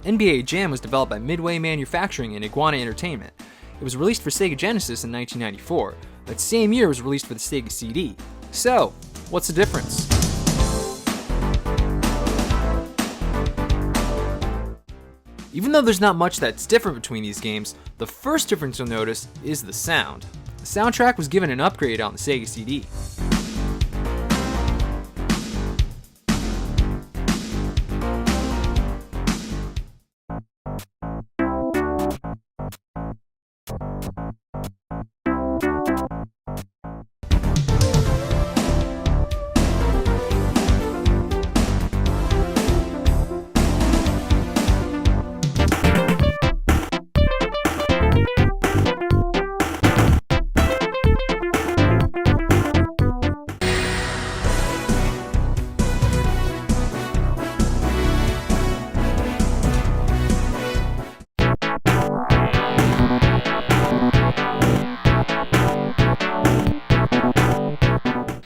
NBA Jam was developed by Midway Manufacturing and Iguana Entertainment. It was released for Sega Genesis in 1994. That same year it was released for the Sega CD. So, what's the difference? Even though there's not much that's different between these games, the first difference you'll notice is the sound. The soundtrack was given an upgrade on the Sega CD.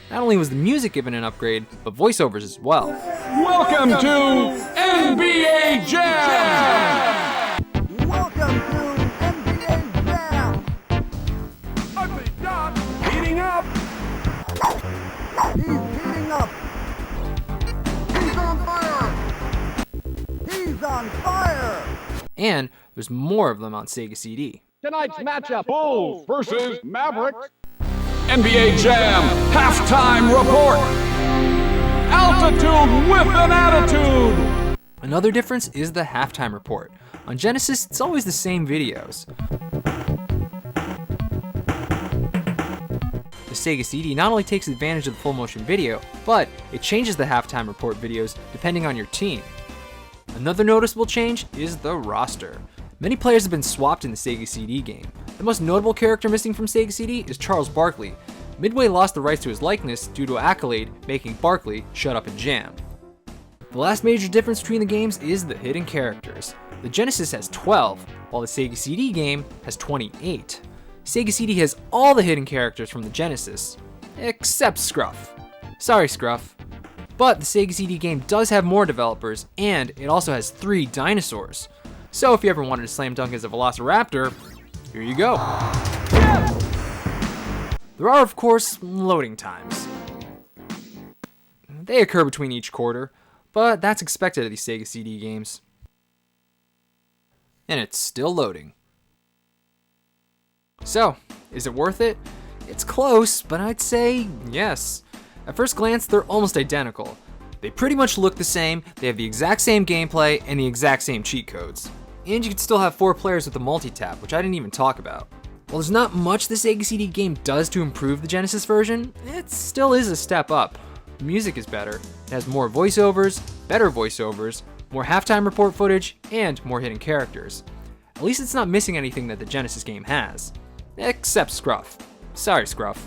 Not only was the music given an upgrade, but voiceovers as well. Welcome to NBA Jam! Welcome to NBA Jam! Heating up! He's heating up! He's on fire! He's on fire! And there's more of them on Sega CD. Tonight's matchup, Bulls versus Mavericks. NBA Jam halftime report. Altitude with an attitude. Another difference is the halftime report. On Genesis, it's always the same videos. The Sega CD not only takes advantage of the full motion video, but it changes the halftime report videos depending on your team. Another noticeable change is the roster. Many players have been swapped in the Sega CD game. The most notable character missing from Sega CD is Charles Barkley. Midway lost the rights to his likeness due to Accolade making Barkley shut up and jam. The last major difference between the games is the hidden characters. The Genesis has 12, while the Sega CD game has 28. Sega CD has all the hidden characters from the Genesis, except Scruff. Sorry, Scruff. But the Sega CD game does have more developers, and it also has 3 dinosaurs. So if you ever wanted to slam dunk as a Velociraptor, here you go. There are, of course, loading times. They occur between each quarter, but that's expected of these Sega CD games. And it's still loading. So, is it worth it? It's close, but I'd say yes. At first glance, they're almost identical. They pretty much look the same, they have the exact same gameplay, and the exact same cheat codes. And you can still have 4 players with the multi-tap, which I didn't even talk about. While there's not much the Sega CD game does to improve the Genesis version, it still is a step up. The music is better, it has more voiceovers, better voiceovers, more halftime report footage, and more hidden characters. At least it's not missing anything that the Genesis game has. Except Scruff. Sorry, Scruff.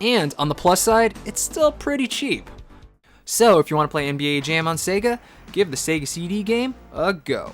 And on the plus side, it's still pretty cheap. So if you want to play NBA Jam on Sega, give the Sega CD game a go.